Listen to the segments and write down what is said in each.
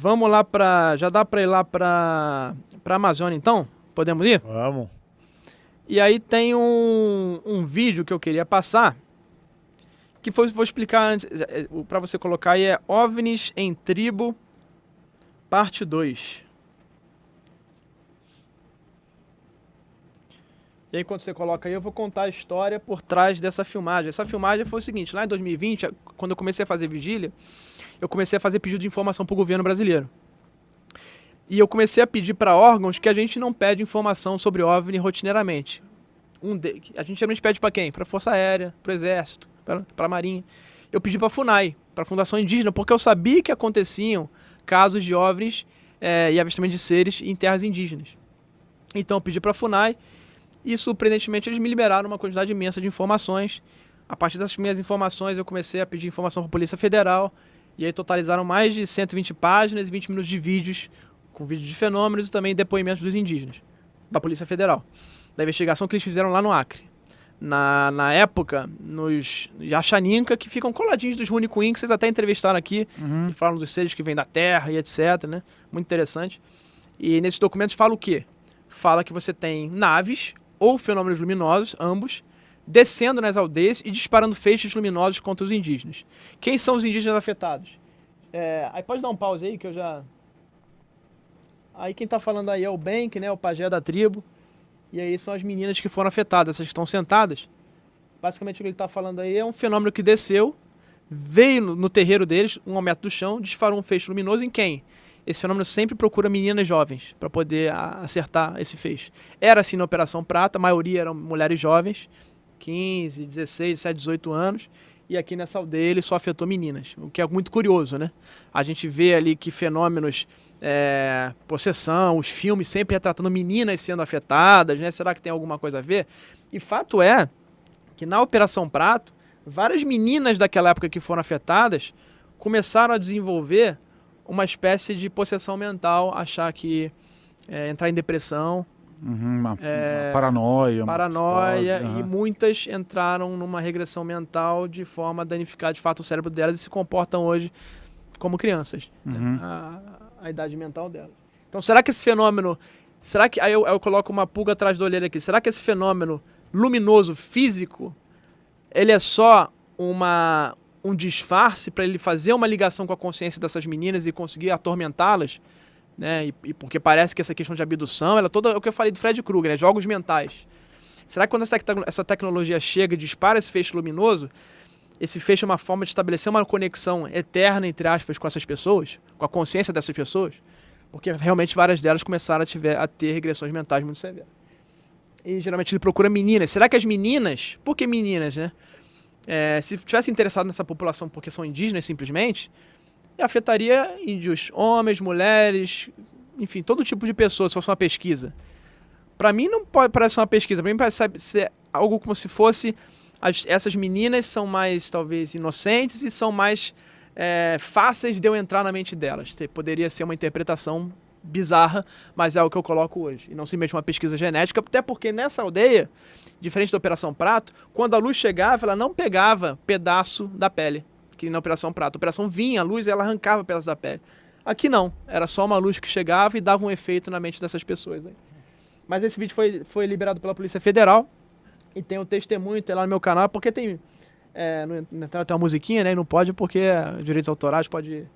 Vamos lá para... Já dá para ir lá para Amazônia, então? Podemos ir? Vamos. E aí tem um vídeo que eu queria passar, que foi, vou explicar antes, para você colocar aí, é OVNIs em Tribo, parte 2. E aí quando você coloca aí, eu vou contar a história por trás dessa filmagem. Essa filmagem foi o seguinte, lá em 2020, quando eu comecei a fazer vigília, eu comecei a fazer pedido de informação para o governo brasileiro. E eu comecei a pedir para órgãos que a gente não pede informação sobre OVNI rotineiramente. A gente geralmente pede para quem? Para a Força Aérea, para o Exército, para a Marinha. Eu pedi para a FUNAI, para a Fundação Indígena, porque eu sabia que aconteciam casos de OVNIs e avistamento de seres em terras indígenas. Então eu pedi para a FUNAI e, surpreendentemente, eles me liberaram uma quantidade imensa de informações. A partir dessas minhas informações, eu comecei a pedir informação para a Polícia Federal, e aí totalizaram mais de 120 páginas e 20 minutos de vídeos, com vídeos de fenômenos e também depoimentos dos indígenas, da Polícia Federal, da investigação que eles fizeram lá no Acre. Na época, nos Yaxaninca, que ficam coladinhos dos Runicuim, que vocês até entrevistaram aqui, e falam dos seres que vêm da Terra e etc, né? Muito interessante. E nesses documentos fala o quê? Fala que você tem naves ou fenômenos luminosos, ambos, descendo nas aldeias e disparando feixes luminosos contra os indígenas. Quem são os indígenas afetados? Aí pode dar um pause aí, que eu já... Aí quem tá falando aí é o Benk, né, o pajé da tribo. E aí são as meninas que foram afetadas, essas que estão sentadas. Basicamente o que ele tá falando aí é um fenômeno que desceu, veio no terreiro deles, 1 metro do chão, disparou um feixe luminoso em quem? Esse fenômeno sempre procura meninas jovens para poder acertar esse feixe. Era assim na Operação Prata, a maioria eram mulheres jovens, 15, 16, 17, 18 anos. E aqui nessa aldeia ele só afetou meninas, o que é muito curioso, né? A gente vê ali que fenômenos... possessão, os filmes sempre retratando meninas sendo afetadas, né? Será que tem alguma coisa a ver? E fato é que na Operação Prato, várias meninas daquela época que foram afetadas começaram a desenvolver uma espécie de possessão mental, achar que entrar em depressão, uma paranoia. E muitas entraram numa regressão mental de forma a danificar de fato o cérebro delas e se comportam hoje como crianças. Né? A idade mental delas. Então, será que esse fenômeno... Será que... Aí eu coloco uma pulga atrás da orelha aqui. Será que esse fenômeno luminoso, físico, ele é só um disfarce para ele fazer uma ligação com a consciência dessas meninas e conseguir atormentá-las? Né? E porque parece que essa questão de abdução, ela toda... É o que eu falei do Fred Krueger, né? Jogos mentais. Será que quando essa tecnologia chega e dispara esse feixe luminoso, esse feixe é uma forma de estabelecer uma conexão eterna, entre aspas, com essas pessoas, com a consciência dessas pessoas? Porque realmente várias delas começaram a ter regressões mentais muito severas. E geralmente ele procura meninas. Será que as meninas... Por que meninas, né? Se tivesse interessado nessa população porque são indígenas simplesmente, afetaria índios, homens, mulheres, enfim, todo tipo de pessoa, se fosse uma pesquisa. Para mim não parece uma pesquisa, para mim parece ser algo como se fosse... Essas meninas são mais, talvez, inocentes e são mais fáceis de eu entrar na mente delas. Poderia ser uma interpretação bizarra, mas é o que eu coloco hoje. E não simplesmente uma pesquisa genética, até porque nessa aldeia, diferente da Operação Prato, quando a luz chegava, ela não pegava pedaço da pele, que na Operação Prato. A operação vinha, a luz, e ela arrancava pedaços da pele. Aqui não, era só uma luz que chegava e dava um efeito na mente dessas pessoas. Mas esse vídeo foi liberado pela Polícia Federal, e tem um testemunho, tem lá no meu canal, porque tem... tem uma musiquinha, né? E não pode porque direitos autorais pode...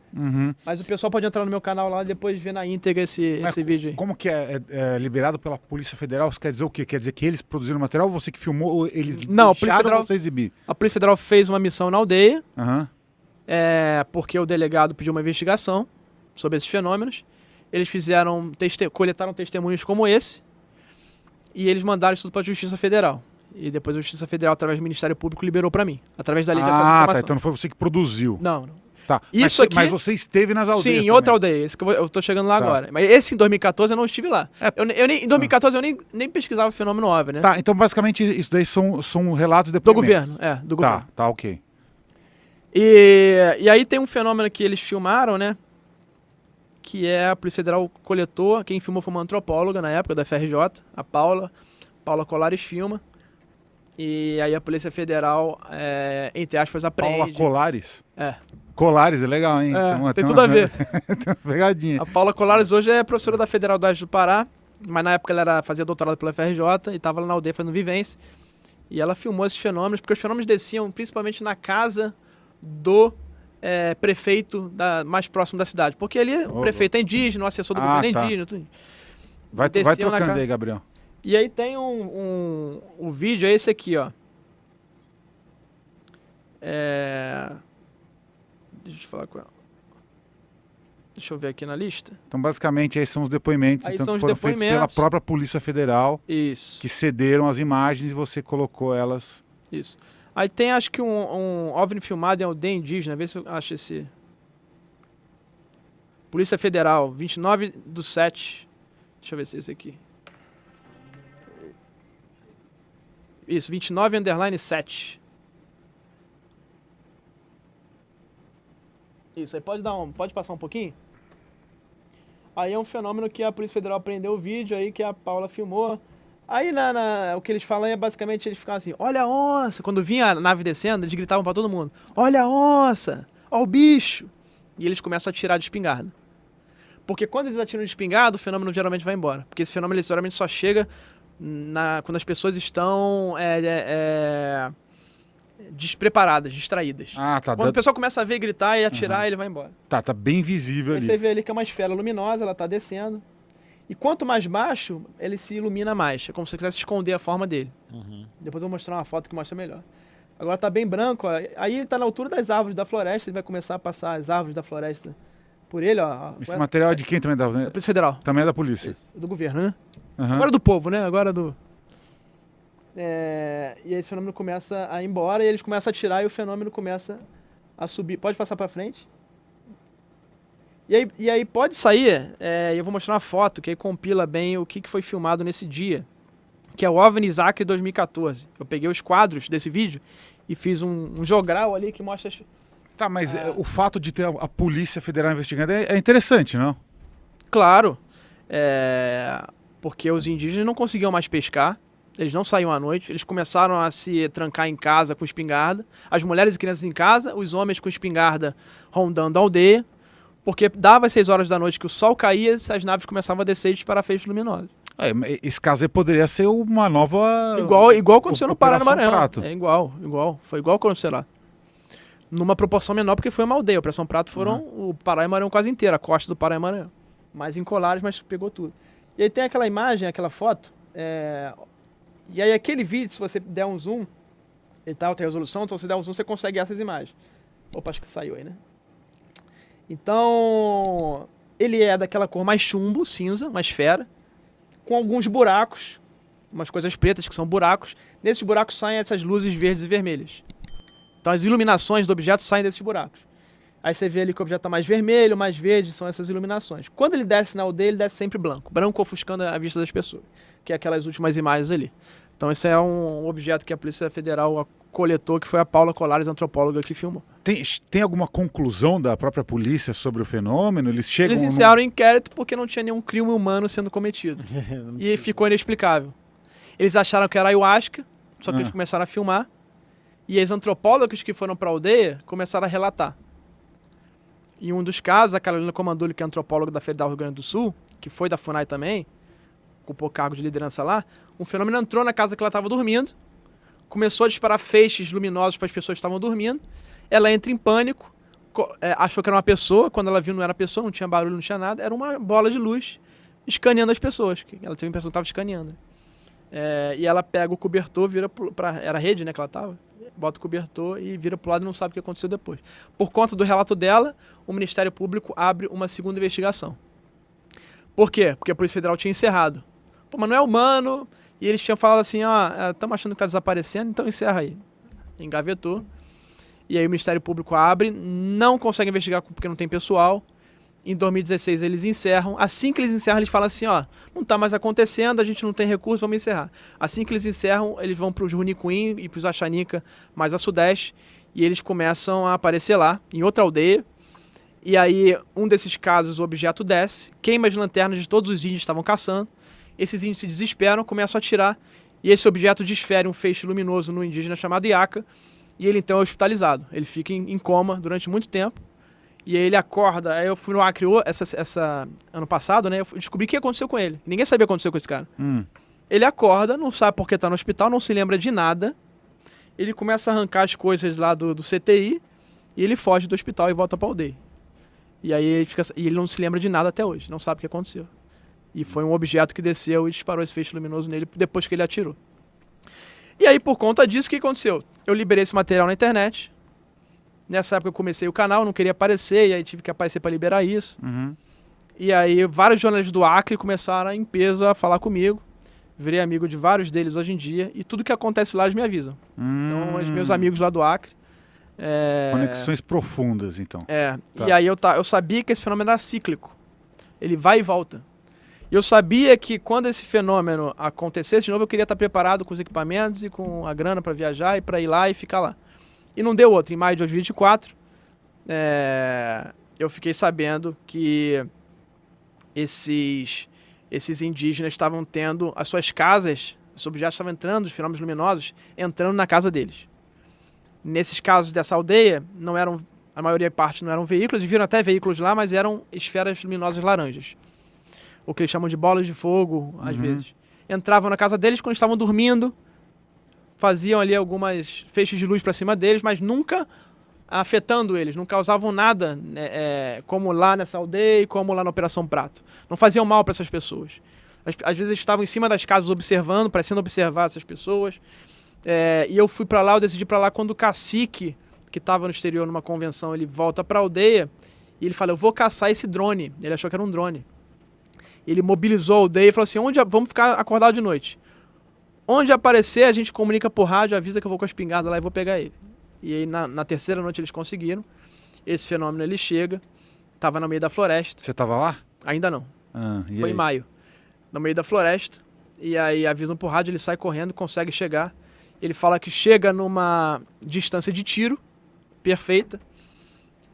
Mas o pessoal pode entrar no meu canal lá e depois ver na íntegra esse vídeo aí. Como que é liberado pela Polícia Federal? Isso quer dizer o quê? Quer dizer que eles produziram material, você que filmou, ou eles deixaram você exibir? A Polícia Federal fez uma missão na aldeia, porque o delegado pediu uma investigação sobre esses fenômenos. Eles coletaram testemunhos como esse e eles mandaram isso tudo para a Justiça Federal. E depois a Justiça Federal, através do Ministério Público, liberou para mim, através da lei de acesso à informação. Então não foi você que produziu. Não. Tá. Mas você esteve nas aldeias. Sim, em outra aldeia, esse que eu tô chegando lá agora. Mas esse em 2014 eu não estive lá. Em 2014 eu nem pesquisava o fenômeno OVNI, né? Tá, então basicamente isso daí são relatos do governo, do governo. Tá, ok. E aí tem um fenômeno que eles filmaram, né? Que a Polícia Federal coletou, quem filmou foi uma antropóloga na época da FRJ, a Paula Colares filma. E aí a Polícia Federal, entre aspas, apreende... Paula Colares? Colares é legal, hein? Tem tudo a ver. Tem uma pegadinha. A Paula Colares hoje é professora da Federal do Oeste do Pará, mas na época ela fazia doutorado pela FRJ e estava lá na aldeia fazendo vivência. E ela filmou esses fenômenos, porque os fenômenos desciam principalmente na casa do prefeito mais próximo da cidade. Porque ali o prefeito é indígena, o assessor do governo é indígena. Tudo. Vai trocando aí, Gabriel. E aí tem o vídeo, é esse aqui, ó. Deixa eu ver aqui na lista. Então, basicamente, aí são os depoimentos, aí então, são que foram feitos pela própria Polícia Federal. Isso. Que cederam as imagens e você colocou elas. Isso. Aí tem, acho que um OVNI filmado em aldeia indígena. Vê se eu acho esse. Polícia Federal, 29/7. Deixa eu ver se é esse aqui. Isso, 29/7. Isso, aí pode passar um pouquinho? Aí é um fenômeno que a Polícia Federal prendeu o vídeo aí, que a Paula filmou. Aí o que eles falam é basicamente, eles ficavam assim, olha a onça. Quando vinha a nave descendo, eles gritavam pra todo mundo, olha a onça, olha o bicho. E eles começam a atirar de espingarda. Porque quando eles atiram de espingarda, o fenômeno geralmente vai embora. Porque esse fenômeno geralmente só chega quando as pessoas estão despreparadas, distraídas. Tá. Quando o pessoal começa a ver, gritar e atirar, ele vai embora. Tá bem visível ali. Você vê ali que é uma esfera luminosa, ela tá descendo. E quanto mais baixo, ele se ilumina mais. É como se você quisesse esconder a forma dele. Depois eu vou mostrar uma foto que mostra melhor. Agora tá bem branco, ó. Aí ele tá na altura das árvores da floresta, ele vai começar a passar as árvores da floresta por ele, ó. Esse material é de quem também? Da Polícia Federal. Também é da polícia. Isso, do governo, né? Agora do povo, né? Agora do... E aí esse fenômeno começa a ir embora e eles começam a atirar e o fenômeno começa a subir. Pode passar pra frente. E aí pode sair, eu vou mostrar uma foto que aí compila bem o que foi filmado nesse dia, que é o OVNI Isaac 2014. Eu peguei os quadros desse vídeo e fiz um jogral ali que mostra... Tá, mas o fato de ter a Polícia Federal investigando é interessante, não? Claro, porque os indígenas não conseguiam mais pescar, eles não saíam à noite, eles começaram a se trancar em casa com espingarda, as mulheres e crianças em casa, os homens com espingarda rondando a aldeia, porque dava às 6 horas da noite que o sol caía, as naves começavam a descer e disparar feixes luminosos. Esse caso aí poderia ser uma nova... Igual aconteceu no Pará e no Maranhão. Prato. É igual. Foi igual aconteceu lá. Numa proporção menor, porque foi uma aldeia. O Operação Prato foram o Pará e Maranhão quase inteira, a costa do Pará e Maranhão. Mais em Colares, mas pegou tudo. E aí tem aquela imagem, aquela foto, e aí aquele vídeo, se você der um zoom, ele tá alta resolução, então se der um zoom você consegue essas imagens. Opa, acho que saiu aí, né? Então, ele é daquela cor mais chumbo, cinza, uma esfera, com alguns buracos, umas coisas pretas que são buracos. Nesses buracos saem essas luzes verdes e vermelhas. Então as iluminações do objeto saem desses buracos. Aí você vê ali que o objeto está mais vermelho, mais verde, são essas iluminações. Quando ele desce na aldeia, ele desce sempre branco. Branco ofuscando a vista das pessoas, que é aquelas últimas imagens ali. Então esse é um objeto que a Polícia Federal coletou, que foi a Paula Colares, antropóloga, que filmou. Tem alguma conclusão da própria polícia sobre o fenômeno? Eles iniciaram o inquérito porque não tinha nenhum crime humano sendo cometido. E ficou inexplicável. Eles acharam que era ayahuasca, só que eles começaram a filmar. E as antropólogas que foram para a aldeia começaram a relatar. Em um dos casos, a Carolina Comandulli, que é antropóloga da Federal do Rio Grande do Sul, que foi da FUNAI também, ocupou cargo de liderança lá, um fenômeno entrou na casa que ela estava dormindo, começou a disparar feixes luminosos para as pessoas que estavam dormindo, ela entra em pânico, achou que era uma pessoa, quando ela viu não era pessoa, não tinha barulho, não tinha nada, era uma bola de luz escaneando as pessoas, ela teve a impressão que estava escaneando. E ela pega o cobertor, vira era a rede, né, que ela estava, bota o cobertor e vira pro lado e não sabe o que aconteceu depois. Por conta do relato dela, o Ministério Público abre uma segunda investigação. Por quê? Porque a Polícia Federal tinha encerrado. Pô, mas não é humano, e eles tinham falado assim, estamos achando que está desaparecendo, então encerra aí. Engavetou. E aí o Ministério Público abre, não consegue investigar porque não tem pessoal. Em 2016 eles encerram. Assim que eles encerram, eles falam assim, não está mais acontecendo, a gente não tem recurso, vamos encerrar. Assim que eles encerram, eles vão para os Runicuim e para os Axanica, mais a sudeste, e eles começam a aparecer lá, em outra aldeia. E aí, um desses casos, o objeto desce, queima as lanternas de todos os índios que estavam caçando. Esses índios se desesperam, começam a atirar, e esse objeto desfere um feixe luminoso no indígena chamado Iaca, e ele então é hospitalizado. Ele fica em coma durante muito tempo. E aí ele acorda, aí eu fui no Acre ano passado, né? Eu descobri o que aconteceu com ele. Ninguém sabia o que aconteceu com esse cara. Ele acorda, não sabe porque tá no hospital, não se lembra de nada. Ele começa a arrancar as coisas lá do CTI e ele foge do hospital e volta pra aldeia. E aí ele não se lembra de nada até hoje, não sabe o que aconteceu. E foi um objeto que desceu e disparou esse feixe luminoso nele depois que ele atirou. E aí, por conta disso, o que aconteceu? Eu liberei esse material na internet. Nessa época eu comecei o canal, não queria aparecer, e aí tive que aparecer para liberar isso. E aí vários jornalistas do Acre começaram em peso a falar comigo. Virei amigo de vários deles hoje em dia, e tudo que acontece lá eles me avisam. Então, os meus amigos lá do Acre... Conexões profundas, então. Tá. E aí eu sabia que esse fenômeno era cíclico. Ele vai e volta. E eu sabia que quando esse fenômeno acontecesse de novo, eu queria estar preparado com os equipamentos e com a grana para viajar e para ir lá e ficar lá. E não deu outro. Em maio de 2024, eu fiquei sabendo que esses indígenas estavam tendo as suas casas, os objetos estavam entrando, os fenômenos luminosos, entrando na casa deles. Nesses casos dessa aldeia, não eram, a maioria parte não eram veículos, viram até veículos lá, mas eram esferas luminosas laranjas. O que eles chamam de bolas de fogo, às vezes. Entravam na casa deles quando estavam dormindo, faziam ali algumas feixes de luz para cima deles, mas nunca afetando eles, não causavam nada, como lá nessa aldeia e como lá na Operação Prato. Não faziam mal para essas pessoas. Às vezes eles estavam em cima das casas observando, parecendo observar essas pessoas. E eu fui para lá, eu decidi para lá quando o cacique, que estava no exterior numa convenção, ele volta para a aldeia e ele fala, eu vou caçar esse drone. Ele achou que era um drone. Ele mobilizou a aldeia e falou assim, vamos ficar acordado de noite. Onde aparecer, a gente comunica por rádio, avisa que eu vou com a espingarda lá e vou pegar ele. E aí na terceira noite eles conseguiram. Esse fenômeno ele chega, estava no meio da floresta. Você estava lá? Ainda não. Foi em maio. No meio da floresta. E aí avisam por rádio, ele sai correndo, consegue chegar. Ele fala que chega numa distância de tiro perfeita.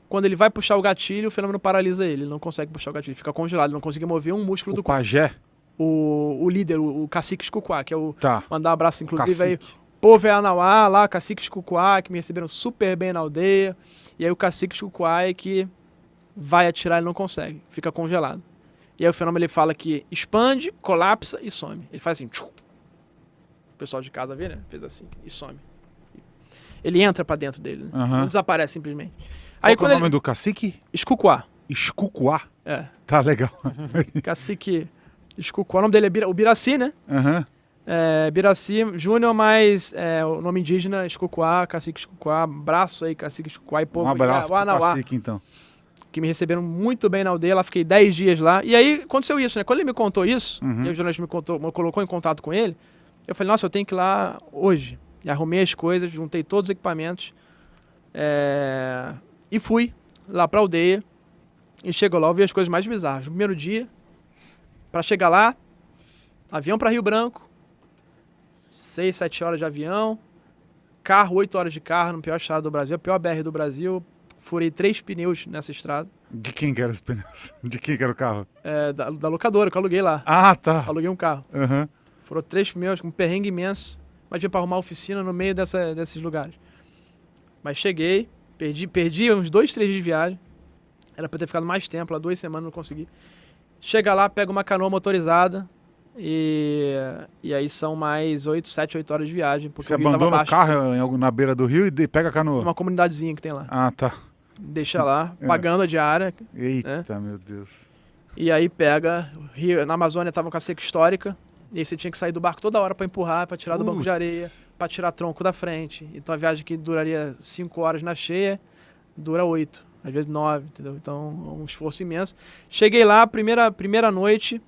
Quando ele vai puxar o gatilho, o fenômeno paralisa ele. Ele não consegue puxar o gatilho, fica congelado, não consegue mover um músculo do corpo. Pajé? O líder, o cacique Escucuá, que é o... Tá. Mandar um abraço, inclusive, aí. Povo é Anauá, lá, cacique Escucuá, que me receberam super bem na aldeia. E aí o cacique Escucuá é que vai atirar e não consegue, fica congelado. E aí o fenômeno ele fala que expande, colapsa e some. Ele faz assim, tchum. O pessoal de casa vê, né? Fez assim e some. Ele entra pra dentro dele, né? Não desaparece simplesmente. Aí, qual é o nome do cacique? Escucuá. Escucuá? É. Tá legal. Cacique Escucuá, o nome dele é o Biraci, né? Biraci Júnior, mas o nome indígena Escucuá, cacique Escucuá. Abraço aí, cacique Escucuá e povo. Um abraço pro cacique, então. Que me receberam muito bem na aldeia, lá fiquei 10 dias lá. E aí aconteceu isso, né? Quando ele me contou isso, e o jornalista me colocou em contato com ele, eu falei, nossa, eu tenho que ir lá hoje. E arrumei as coisas, juntei todos os equipamentos e fui lá pra aldeia. E chegou lá, eu vi as coisas mais bizarras. No primeiro dia, pra chegar lá, avião pra Rio Branco, 6, 7 horas de avião, carro, 8 horas de carro, no pior estado do Brasil, a pior BR do Brasil. Furei 3 pneus nessa estrada. De quem que eram os pneus? De quem que era o carro? Da locadora, que eu aluguei lá. Ah, tá. Aluguei um carro. Furou 3 pneus, com um perrengue imenso. Imagina pra arrumar oficina no meio desses lugares. Mas cheguei, perdi uns 2, 3 dias de viagem. Era pra ter ficado mais tempo, lá 2 semanas não consegui. Chega lá, pega uma canoa motorizada e aí são mais 7, 8 horas de viagem. Porque você abandona o carro na beira do rio e pega a canoa? Uma comunidadezinha que tem lá. Ah, tá. Deixa lá, pagando a diária. Eita, né? Meu Deus. E aí pega, na Amazônia tava com a seca histórica, e aí você tinha que sair do barco toda hora para empurrar, para tirar do banco de areia, para tirar tronco da frente. Então a viagem que duraria 5 horas na cheia, dura 8, às vezes 9, entendeu? Então é um esforço imenso. Cheguei lá, primeira noite,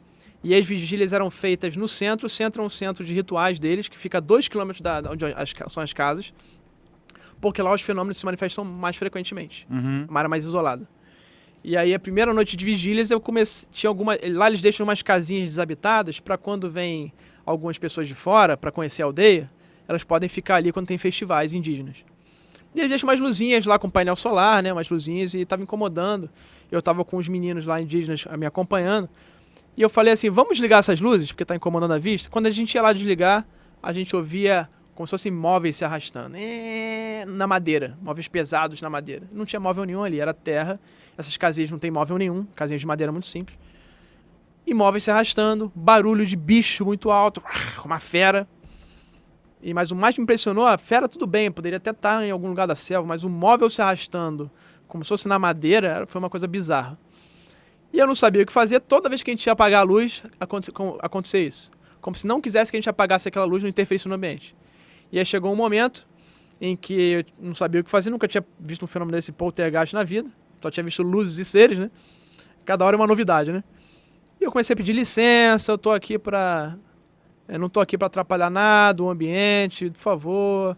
e as vigílias eram feitas no centro. O centro é um centro de rituais deles, que fica a 2 km onde são as casas, porque lá os fenômenos se manifestam mais frequentemente, uma área mais isolada. E aí a primeira noite de vigílias eu comecei, lá eles deixam umas casinhas desabitadas para quando vem algumas pessoas de fora para conhecer a aldeia, elas podem ficar ali quando tem festivais indígenas. E eles deixam umas luzinhas lá com painel solar, né, umas luzinhas, e estava incomodando. Eu estava com os meninos lá indígenas me acompanhando, e eu falei assim, vamos desligar essas luzes, porque está incomodando a vista. Quando a gente ia lá desligar, a gente ouvia como se fossem móveis se arrastando. Na madeira, móveis pesados na madeira. Não tinha móvel nenhum ali, era terra. Essas casinhas não tem móvel nenhum, casinhas de madeira muito simples. E móveis se arrastando, barulho de bicho muito alto, uma fera. Mas o mais me impressionou, a fera tudo bem, poderia até estar em algum lugar da selva, mas o móvel se arrastando, como se fosse na madeira, foi uma coisa bizarra. E eu não sabia o que fazer, toda vez que a gente ia apagar a luz, acontecia isso. Como se não quisesse que a gente apagasse aquela luz, não interferisse no ambiente. E aí chegou um momento em que eu não sabia o que fazer, nunca tinha visto um fenômeno desse poltergeist na vida, só tinha visto luzes e seres, né? Cada hora é uma novidade, né? E eu comecei a pedir licença, eu não tô aqui pra atrapalhar nada, o ambiente, por favor.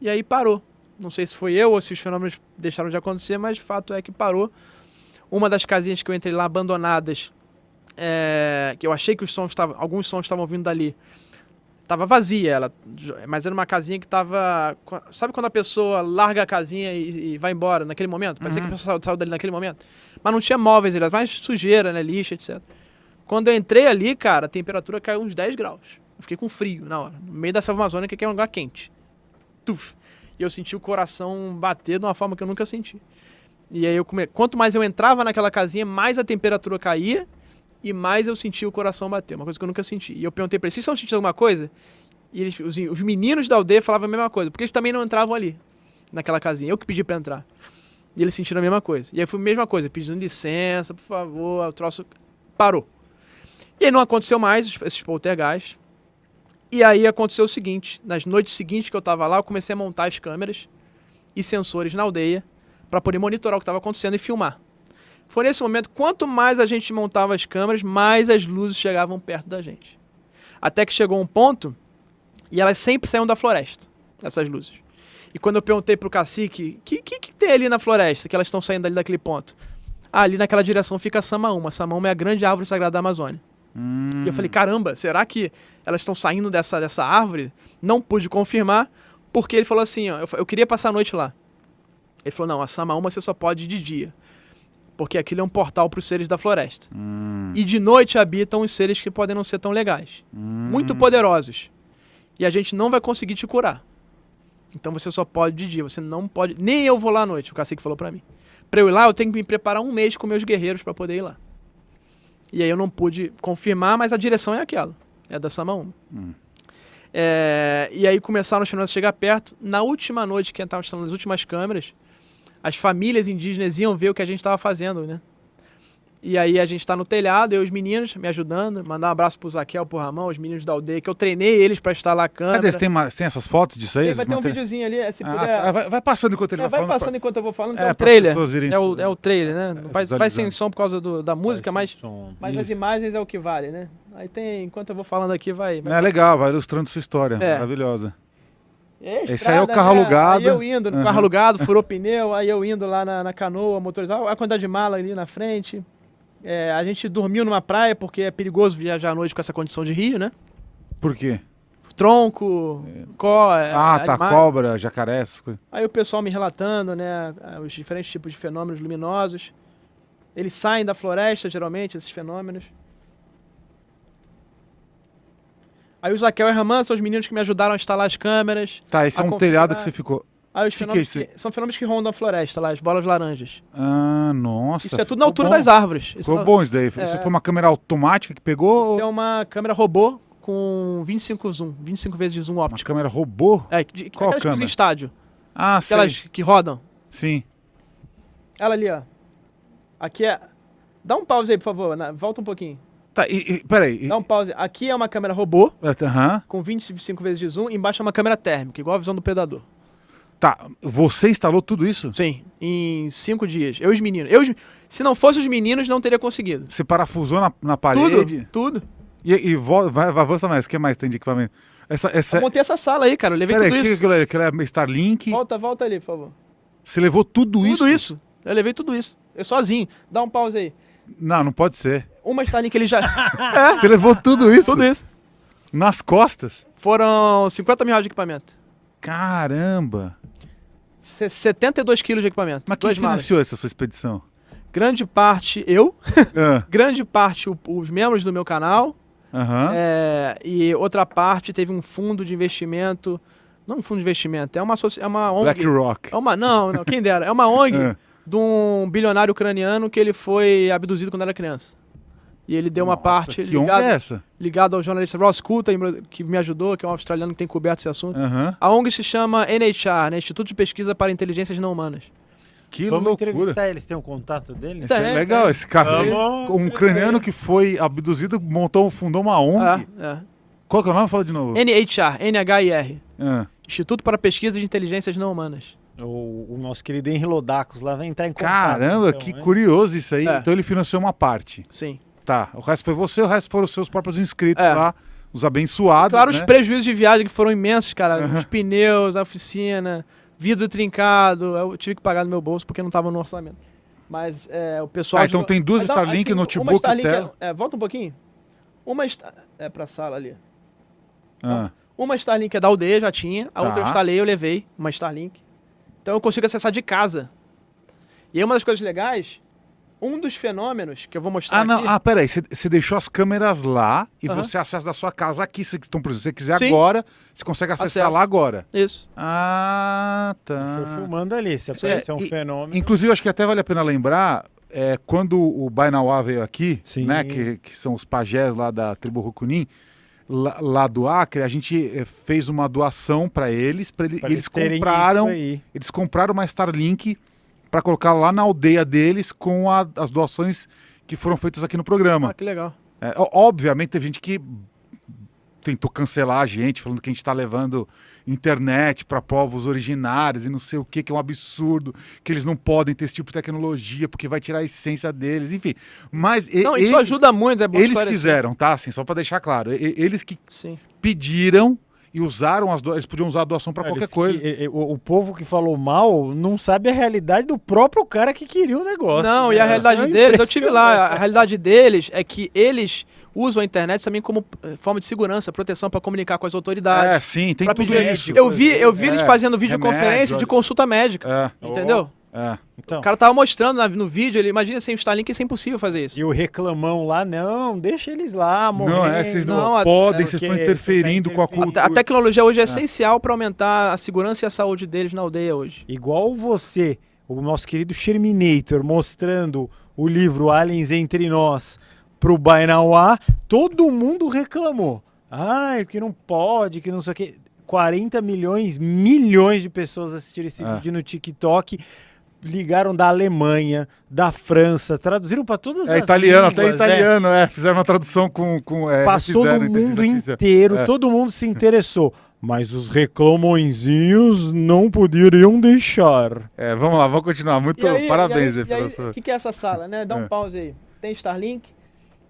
E aí parou. Não sei se foi eu ou se os fenômenos deixaram de acontecer, mas o fato é que parou. Uma das casinhas que eu entrei lá abandonadas, que eu achei que alguns sons estavam vindo dali, tava vazia, mas era uma casinha que tava... Sabe quando a pessoa larga a casinha e vai embora naquele momento? Parecia que a pessoa saiu dali naquele momento. Mas não tinha móveis, mais sujeira, né, lixo, etc. Quando eu entrei ali, cara, a temperatura caiu uns 10 graus. Eu fiquei com frio na hora, no meio da selva amazônica, que é um lugar quente. Tuf! E eu senti o coração bater de uma forma que eu nunca senti. E aí quanto mais eu entrava naquela casinha, mais a temperatura caía e mais eu sentia o coração bater, uma coisa que eu nunca senti. E eu perguntei pra eles, vocês estão sentindo alguma coisa? E os meninos da aldeia falavam a mesma coisa, porque eles também não entravam ali, naquela casinha. Eu que pedi pra entrar. E eles sentiram a mesma coisa. E aí foi a mesma coisa, pedindo licença, por favor, o troço parou. E aí não aconteceu mais esses poltergeists. E aí aconteceu o seguinte, nas noites seguintes que eu tava lá, eu comecei a montar as câmeras e sensores na aldeia para poder monitorar o que estava acontecendo e filmar. Foi nesse momento, quanto mais a gente montava as câmeras, mais as luzes chegavam perto da gente. Até que chegou um ponto, e elas sempre saíam da floresta, essas luzes. E quando eu perguntei pro cacique, o que tem ali na floresta, que elas estão saindo ali daquele ponto? Ali naquela direção fica a Samaúma. A Samaúma é a grande árvore sagrada da Amazônia. E eu falei, caramba, será que elas estão saindo dessa árvore? Não pude confirmar, porque ele falou assim, ó, eu queria passar a noite lá. Ele falou, não, a Samaúma você só pode ir de dia, porque aquilo é um portal para os seres da floresta. E de noite habitam os seres que podem não ser tão legais, muito poderosos. E a gente não vai conseguir te curar. Então você só pode de dia, você não pode... Nem eu vou lá à noite, o cacique falou para mim. Para eu ir lá, eu tenho que me preparar um mês com meus guerreiros para poder ir lá. E aí eu não pude confirmar, mas a direção é aquela, é da Samaúma. E aí começaram os fenômenos a chegar perto. Na última noite, que estava instalando as últimas câmeras, as famílias indígenas iam ver o que a gente estava fazendo, né? E aí a gente está no telhado, eu e os meninos me ajudando, mandar um abraço pro Zaquel, pro Ramão, os meninos da aldeia, que eu treinei eles para instalar a câmera. Cadê? Tem essas fotos disso aí? Vai ter um videozinho ali, se puder... Vai passando enquanto ele vai falando. Vai passando enquanto eu vou falando, que é o trailer. É o trailer, né? Vai sem som por causa da música, mas as imagens é o que vale, né? Aí tem, enquanto eu vou falando aqui, vai é legal, vai ilustrando sua história, maravilhosa. Esse aí é o carro né? alugado. Aí eu indo no carro alugado, furou pneu, aí eu indo lá na canoa motorizada, a quantidade de mala ali na frente. A gente dormiu numa praia porque é perigoso viajar à noite com essa condição de rio, né? Por quê? Tronco, cobra, jacaré, essas coisas. Aí o pessoal me relatando, né, os diferentes tipos de fenômenos luminosos. Eles saem da floresta, geralmente, esses fenômenos. Aí o Zaquel e a Ramã são os meninos que me ajudaram a instalar as câmeras. Tá, esse é um telhado que você ficou... Aí os fenômenos são fenômenos que rondam a floresta lá, as bolas laranjas. Nossa. Isso é tudo na altura das árvores. Ficou bom isso daí. Isso foi uma câmera automática que pegou? Isso é uma câmera robô com 25 vezes de zoom óptico. Uma câmera robô? Qual câmera? Aquelas em estádio. Aquelas sei. que rodam. Sim. Ela ali, ó. Aqui é... Dá um pause aí, por favor. Volta um pouquinho. Tá, peraí. Dá um pause. Aqui é uma câmera robô, com 25 vezes de zoom. Embaixo é uma câmera térmica, igual a visão do Predador. Tá, você instalou tudo isso? Sim, em 5 dias. Eu e os meninos. Se não fosse os meninos, não teria conseguido. Você parafusou na parede? Tudo. E avança mais, o que mais tem de equipamento? Eu montei essa sala aí, cara, eu levei tudo isso. Aquilo é Starlink? Volta ali, por favor. Você levou tudo isso? Tudo isso, eu levei tudo isso. Eu sozinho. Dá um pause aí. Não pode ser. Uma Starlink ele já... Você levou tudo isso? Tudo isso. Nas costas? Foram 50 mil reais de equipamento. Caramba! 72 quilos de equipamento. Mas quem financiou essa sua expedição? Grande parte eu, grande parte os membros do meu canal, e outra parte teve um fundo de investimento Não um fundo de investimento, é uma ONG. BlackRock. Não, quem dera. É uma ONG de um bilionário ucraniano que ele foi abduzido quando era criança. E ele deu uma parte ligado ao jornalista Ross Coulter, que me ajudou, que é um australiano que tem coberto esse assunto. A ONG se chama NHR, né? Instituto de Pesquisa para Inteligências Não Humanas. Que Vamos loucura. Entrevistar eles, tem um contato deles? É legal esse cara. Um ucraniano que foi abduzido, fundou uma ONG. Qual que é o nome? Fala de novo. NHR, NHIR. Instituto para Pesquisa de Inteligências Não Humanas. O nosso querido Henry Lodakos lá vai entrar em contato. Caramba, então, que curioso isso aí. Então ele financiou uma parte. Sim. Tá, o resto foi você, o resto foram os seus próprios inscritos lá, os abençoados. Claro, os prejuízos de viagem que foram imensos, cara. Os pneus, a oficina, vidro trincado. Eu tive que pagar no meu bolso porque não estava no orçamento. Mas o pessoal... então tem duas Starlink, notebook e tela. Volta um pouquinho. Uma é pra sala ali. Uma Starlink é da aldeia, já tinha. A outra eu instalei, eu levei uma Starlink. Então eu consigo acessar de casa. E aí uma das coisas legais, um dos fenômenos que eu vou mostrar aqui... Peraí, você deixou as câmeras lá e você acessa da sua casa aqui. Se você quiser agora, você consegue acessar lá agora. Isso. Tá. Estou filmando ali, se aparecer um fenômeno... Inclusive, acho que até vale a pena lembrar, quando o Bainauá veio aqui, né, que são os pajés lá da tribo Rucunim, lá do Acre, a gente fez uma doação para eles, eles compraram uma Starlink para colocar lá na aldeia deles com as doações que foram feitas aqui no programa. Que legal. Obviamente teve gente que tentou cancelar a gente, falando que a gente está levando internet para povos originários e não sei o que é um absurdo, que eles não podem ter esse tipo de tecnologia porque vai tirar a essência deles, enfim. Mas isso ajuda muito, é bom. Eles quiseram, tá? Assim, só para deixar claro. Eles que pediram e usaram eles podiam usar a doação para qualquer coisa. O povo que falou mal não sabe a realidade do próprio cara que queria o negócio. Não, e a realidade deles, eu tive lá, a realidade deles é que eles usam a internet também como forma de segurança, proteção para comunicar com as autoridades. Sim, tem tudo isso. Eu vi eles fazendo videoconferência de consulta médica, entendeu? Então. O cara tava mostrando no vídeo, imagina sem o Starlink, isso é impossível fazer isso. E o reclamão lá, não, deixa eles lá, morrendo. Vocês não podem, vocês estão interferindo com a cultura. A tecnologia hoje é essencial para aumentar a segurança e a saúde deles na aldeia hoje. Igual você, o nosso querido Sherminator, mostrando o livro Aliens Entre Nós pro Bainauá, todo mundo reclamou. Que não pode, que não sei o que. 40 milhões de pessoas assistiram esse vídeo no TikTok. Ligaram da Alemanha, da França, traduziram para todas as italiano, línguas. Até italiano, fizeram uma tradução com passou no mundo inteiro, todo mundo se interessou. Mas os reclamõezinhos não poderiam deixar. Vamos lá, vamos continuar. Parabéns, professor. O que é essa sala, né? Dá um pause aí. Tem Starlink,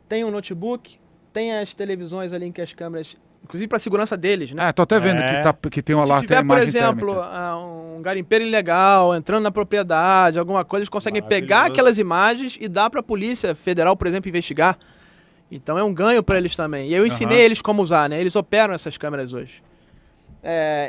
tem um notebook, tem as televisões ali em que as câmeras... Inclusive para a segurança deles, né? Tô até vendo que tem uma lá. Se tiver, por exemplo, um garimpeiro ilegal entrando na propriedade, alguma coisa, eles conseguem pegar aquelas imagens e dar para a Polícia Federal, por exemplo, investigar. Então é um ganho para eles também. E eu ensinei eles como usar, né? Eles operam essas câmeras hoje.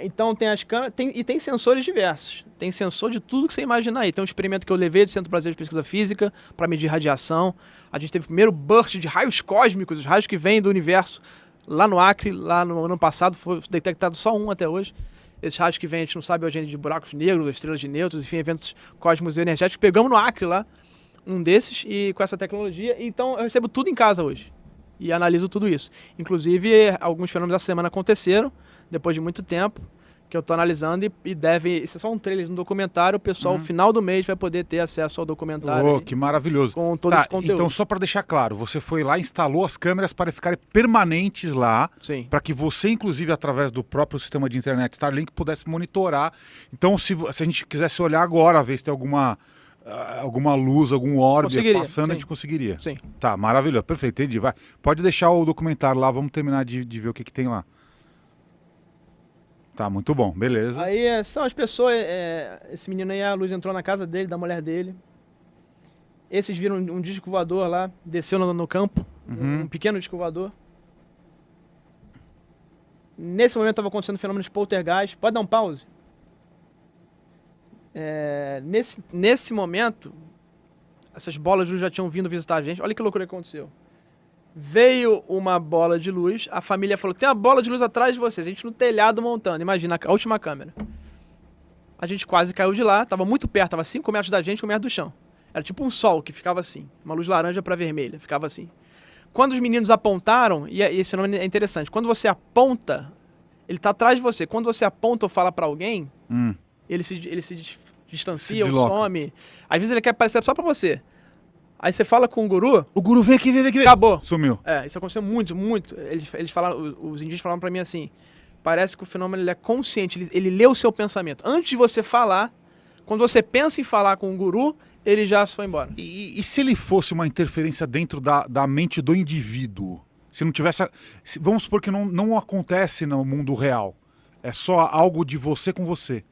Então tem as câmeras e tem sensores diversos. Tem sensor de tudo que você imaginar aí. Tem um experimento que eu levei do Centro Brasileiro de Pesquisa Física para medir radiação. A gente teve o primeiro burst de raios cósmicos, os raios que vêm do universo. Lá no Acre, lá no ano passado, foi detectado só um até hoje. Esses raios que vêm, a gente não sabe hoje de buracos negros, estrelas de nêutrons, enfim, eventos cósmicos e energéticos. Pegamos no Acre lá, um desses, e com essa tecnologia. Então eu recebo tudo em casa hoje. E analiso tudo isso. Inclusive, alguns fenômenos da semana aconteceram, depois de muito tempo, que eu estou analisando e deve... Isso é só um trailer no documentário, o pessoal, no final do mês, vai poder ter acesso ao documentário. Que maravilhoso. Com todo esse conteúdo. Então, só para deixar claro, você foi lá, instalou as câmeras para ficarem permanentes lá, para que você, inclusive, através do próprio sistema de internet Starlink, pudesse monitorar. Então, se a gente quisesse olhar agora, ver se tem alguma luz, algum orbe passando, a gente conseguiria. Sim. Tá, maravilhoso. Perfeito, entendi. Vai. Pode deixar o documentário lá, vamos terminar de ver o que tem lá. Tá, muito bom, beleza. Aí são as pessoas, esse menino aí, a luz entrou na casa dele, da mulher dele. Esses viram um disco voador lá, desceu no campo, um pequeno disco voador. Nesse momento estava acontecendo um fenômeno de poltergeist. Pode dar um pause? Nesse momento, essas bolas de luz já tinham vindo visitar a gente. Olha que loucura que aconteceu. Veio uma bola de luz, a família falou, tem uma bola de luz atrás de vocês, a gente no telhado montando, imagina, a última câmera. A gente quase caiu de lá, tava muito perto, tava 5 metros da gente, 1 metro do chão. Era tipo um sol que ficava assim, uma luz laranja para vermelha, ficava assim. Quando os meninos apontaram, e esse fenômeno é interessante, quando você aponta, ele tá atrás de você, quando você aponta ou fala para alguém, ele se distancia, ou some, às vezes ele quer aparecer só para você. Aí você fala com o guru vem aqui, vem aqui. Acabou. Sumiu. Isso aconteceu muito, muito. Eles falaram, os indígenas falaram pra mim assim, parece que o fenômeno ele é consciente, ele lê o seu pensamento. Antes de você falar, quando você pensa em falar com o guru, ele já foi embora. E se ele fosse uma interferência dentro da mente do indivíduo? Se não tivesse... vamos supor que não acontece no mundo real. É só algo de você com você.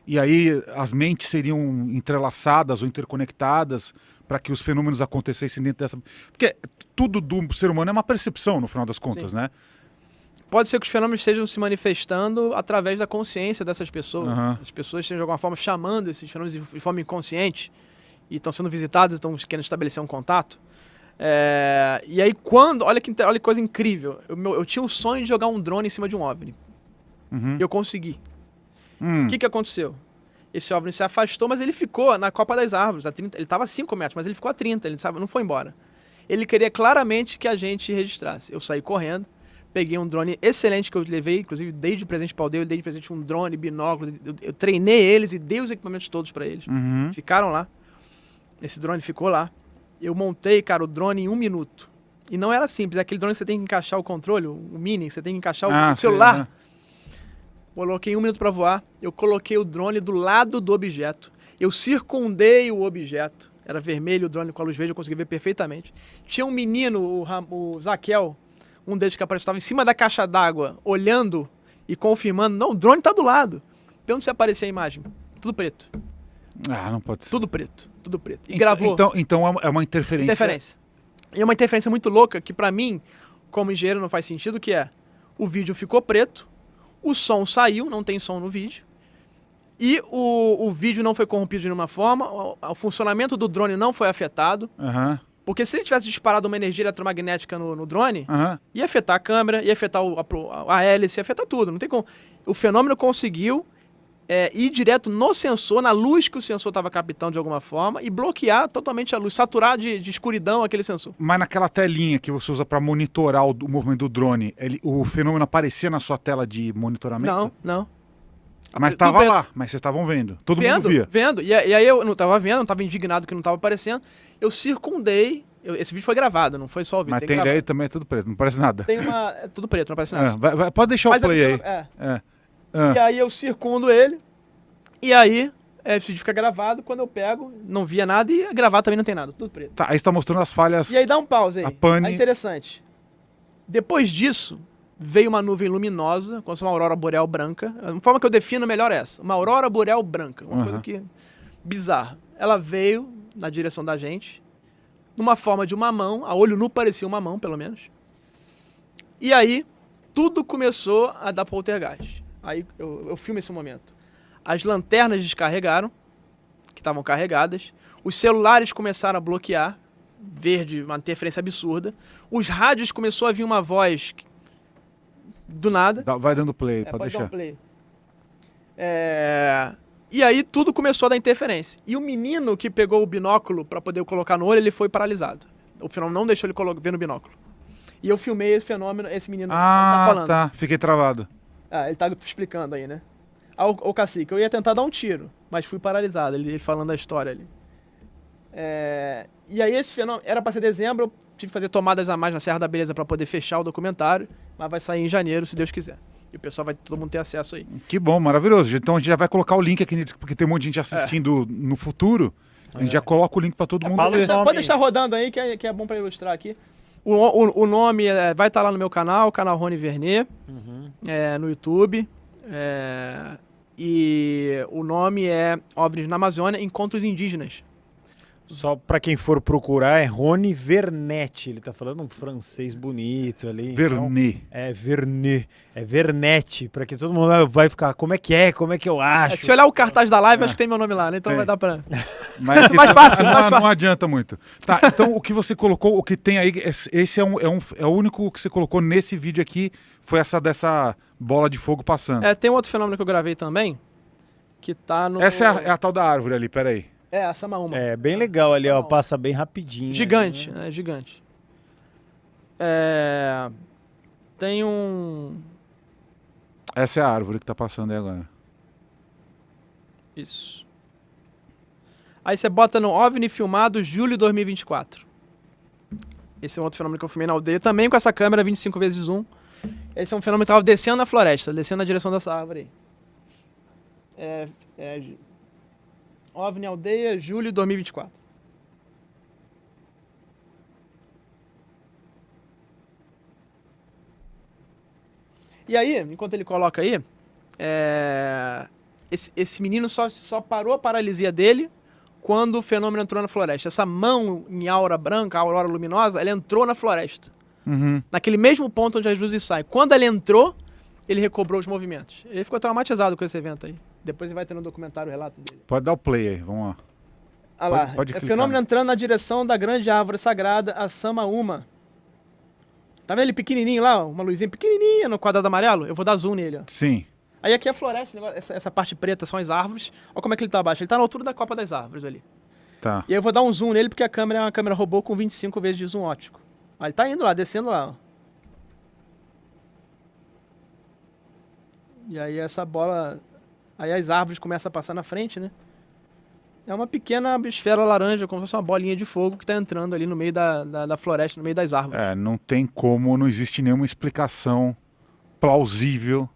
E aí as mentes seriam entrelaçadas ou interconectadas para que os fenômenos acontecessem dentro dessa... Porque tudo do ser humano é uma percepção, no final das contas, né? Pode ser que os fenômenos estejam se manifestando através da consciência dessas pessoas. As pessoas estejam, de alguma forma, chamando esses fenômenos de forma inconsciente e estão sendo visitados e estão querendo estabelecer um contato. E aí, olha que coisa incrível. Eu tinha o sonho de jogar um drone em cima de um OVNI. Eu consegui. O que aconteceu? Esse OVNI se afastou, mas ele ficou na copa das árvores. Ele estava a 5 metros, mas ele ficou a 30, ele não foi embora. Ele queria claramente que a gente registrasse. Eu saí correndo, peguei um drone excelente que eu levei, inclusive dei de presente para o Aldeu, eu dei de presente um drone, binóculos, eu treinei eles e dei os equipamentos todos para eles. Ficaram lá. Esse drone ficou lá. Eu montei, cara, o drone em 1 minuto. E não era simples, é aquele drone que você tem que encaixar o controle, o mini, que você tem que encaixar o celular. Coloquei 1 minuto para voar, eu coloquei o drone do lado do objeto, eu circundei o objeto, era vermelho o drone com a luz verde, eu consegui ver perfeitamente. Tinha um menino, o Zaquel, um deles que apareceu, estava em cima da caixa d'água, olhando e confirmando, não, o drone tá do lado. Pergunta se aparecia a imagem, tudo preto. Não pode ser. Tudo preto, tudo preto. E gravou. Então é uma interferência. E é uma interferência muito louca que pra mim, como engenheiro, não faz sentido, que é, o vídeo ficou preto, o som saiu, não tem som no vídeo, e o vídeo não foi corrompido de nenhuma forma, o funcionamento do drone não foi afetado, porque se ele tivesse disparado uma energia eletromagnética no drone, ia afetar a câmera, ia afetar a hélice, ia afetar tudo, não tem como. O fenômeno conseguiu ir direto no sensor, na luz que o sensor estava captando de alguma forma, e bloquear totalmente a luz, saturar de escuridão aquele sensor. Mas naquela telinha que você usa para monitorar o movimento do drone, o fenômeno aparecia na sua tela de monitoramento? Não. Mas estava lá, mas vocês estavam vendo. Todo mundo via. Vendo. E aí eu não estava vendo, não estava indignado que não estava aparecendo. Eu circundei. Esse vídeo foi gravado, não foi só o vídeo. Mas tem aí também é tudo preto, não parece nada. É tudo preto, não parece nada. Pode deixar o play aí. E aí eu circundo ele, e aí esse vídeo fica gravado, quando eu pego, não via nada, e gravar também não tem nada, tudo preto. Tá, aí você tá mostrando as falhas. E aí dá um pause aí. A pane... É interessante. Depois disso, veio uma nuvem luminosa, como se fosse uma aurora boreal branca. A forma que eu defino melhor é essa. Uma aurora boreal branca, uma coisa que bizarra. Ela veio na direção da gente, numa forma de uma mão, a olho nu parecia uma mão, pelo menos. E aí, tudo começou a dar poltergeist. Aí eu filmo esse momento. As lanternas descarregaram, que estavam carregadas. Os celulares começaram a bloquear, verde, uma interferência absurda. Os rádios começou a vir uma voz do nada. Vai dando play, pode deixar. Dar um play. E aí tudo começou a dar interferência. E o menino que pegou o binóculo para poder colocar no olho, ele foi paralisado. O fenômeno não deixou ele ver no binóculo. E eu filmei esse fenômeno, esse menino tá falando. Tá, fiquei travado. Ele tá explicando aí, né? O cacique, eu ia tentar dar um tiro, mas fui paralisado, ele falando a história ali. E aí esse fenômeno, era para ser dezembro, eu tive que fazer tomadas a mais na Serra da Beleza para poder fechar o documentário, mas vai sair em janeiro, se Deus quiser. E o pessoal todo mundo ter acesso aí. Que bom, maravilhoso. Então a gente já vai colocar o link aqui, porque tem um monte de gente assistindo no futuro. A gente já coloca o link para todo mundo ver. Pode deixar rodando aí, que é bom para ilustrar aqui. O nome vai estar lá no meu canal, canal Rony Vernet, no YouTube. E o nome é OVNIs na Amazônia, Encontros Indígenas. Só pra quem for procurar, é Rony Vernet. Ele tá falando um francês bonito ali. Vernet. Então, é Vernet. É Vernet. Pra que todo mundo vai ficar, como é que é? Como é que eu acho? Se olhar o cartaz da live, acho que tem meu nome lá, né? Então Tem. vai dar pra... Mas Mais fácil, mais fácil. não adianta muito. Tá, então o que você colocou, o que tem aí, esse é o único que você colocou nesse vídeo aqui, foi essa dessa bola de fogo passando. Tem um outro fenômeno que eu gravei também, que tá no... Essa é a tal da árvore ali, peraí. a Samaúma. É bem legal ali, ó. Passa bem rapidinho. Gigante, né? é gigante. Tem um... Essa é a árvore que tá passando aí agora. Isso. Aí você bota no OVNI filmado julho de 2024. Esse é um outro fenômeno que eu filmei na aldeia, também com essa câmera 25 vezes zoom. Esse é um fenômeno que estava descendo na floresta, descendo na direção dessa árvore aí. OVNI aldeia, julho de 2024. E aí, enquanto ele coloca aí, esse menino só parou a paralisia dele quando o fenômeno entrou na floresta. Essa mão em aura branca, aurora luminosa, ela entrou na floresta. Uhum. Naquele mesmo ponto onde as luzes saem. Quando ela entrou, ele recobrou os movimentos. Ele ficou traumatizado com esse evento aí. Depois ele vai ter no documentário o relato dele. Pode dar o play aí, vamos lá. Ah lá, Pode clicar. fenômeno entrando na direção da grande árvore sagrada, a Samaúma. Tá vendo ele pequenininho lá, uma luzinha pequenininha no quadrado amarelo? Eu vou dar zoom nele, ó. Sim. Aí aqui é a floresta, essa parte preta são as árvores. Olha como é que ele tá abaixo. Ele tá na altura da copa das árvores ali. Tá. E aí eu vou dar um zoom nele porque a câmera é uma câmera robô com 25 vezes de zoom óptico. Aí ele tá indo lá, descendo lá, ó. E aí essa bola... Aí as árvores começam a passar na frente, né? É uma pequena esfera laranja, como se fosse uma bolinha de fogo que tá entrando ali no meio da floresta, no meio das árvores. Não tem como, não existe nenhuma explicação plausível.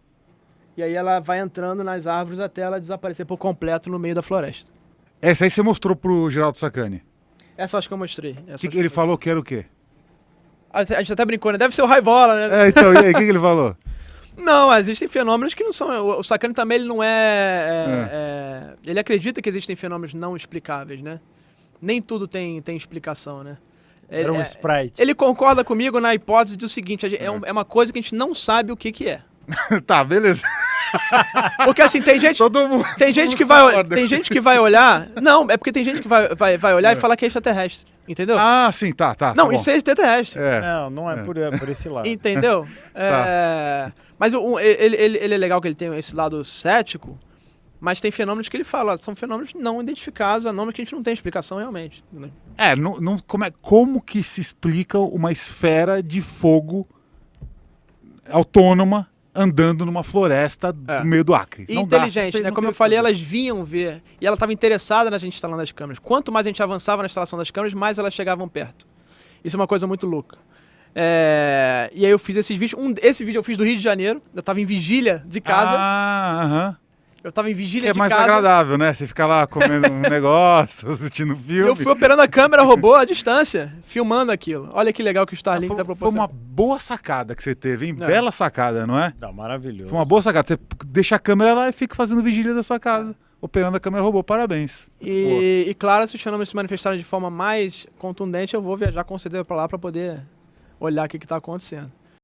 E aí ela vai entrando nas árvores até ela desaparecer por completo no meio da floresta. Essa aí você mostrou pro Geraldo Sacani. Essa eu acho que eu mostrei. O que ele falou que era o quê? A gente até brincou, né? Deve ser o Raibola, né? Então, e aí, o que ele falou? Não, existem fenômenos que não são... O Sacani também, ele não ele acredita que existem fenômenos não explicáveis, né? Nem tudo tem explicação, né? Era um sprite. Ele concorda comigo na hipótese do seguinte, é uma coisa que a gente não sabe o que é. Tá, beleza. Porque assim, tem gente que vai olhar... Não, é porque tem gente que vai olhar e falar que é extraterrestre. Entendeu? Ah, sim, tá. Não, tá isso é extraterrestre. Não é por esse lado. Entendeu? Mas ele é legal que ele tem esse lado cético, mas tem fenômenos que ele fala, são fenômenos não identificados, fenômenos que a gente não tem explicação realmente. Né? Como que se explica uma esfera de fogo autônoma andando numa floresta no meio do Acre? E inteligente, né? Como eu falei, elas vinham ver, e ela estava interessada na gente instalando as câmeras. Quanto mais a gente avançava na instalação das câmeras, mais elas chegavam perto. Isso é uma coisa muito louca. E aí eu fiz esses vídeos. Esse vídeo eu fiz do Rio de Janeiro. Eu tava em vigília de casa. Aham. Eu tava em vigília de mais casa. agradável, né? Você fica lá comendo um negócio, assistindo filme. Eu fui operando a câmera robô à distância, filmando aquilo. Olha que legal que o Starlink tá proporcionando. Foi uma boa sacada que você teve, hein? Bela sacada, não é? Maravilhoso. Foi uma boa sacada. Você deixa a câmera lá e fica fazendo vigília da sua casa, operando a câmera robô. Parabéns. E claro, se os fenômenos se manifestarem de forma mais contundente, eu vou viajar com certeza pra lá pra poder olhar o que tá acontecendo.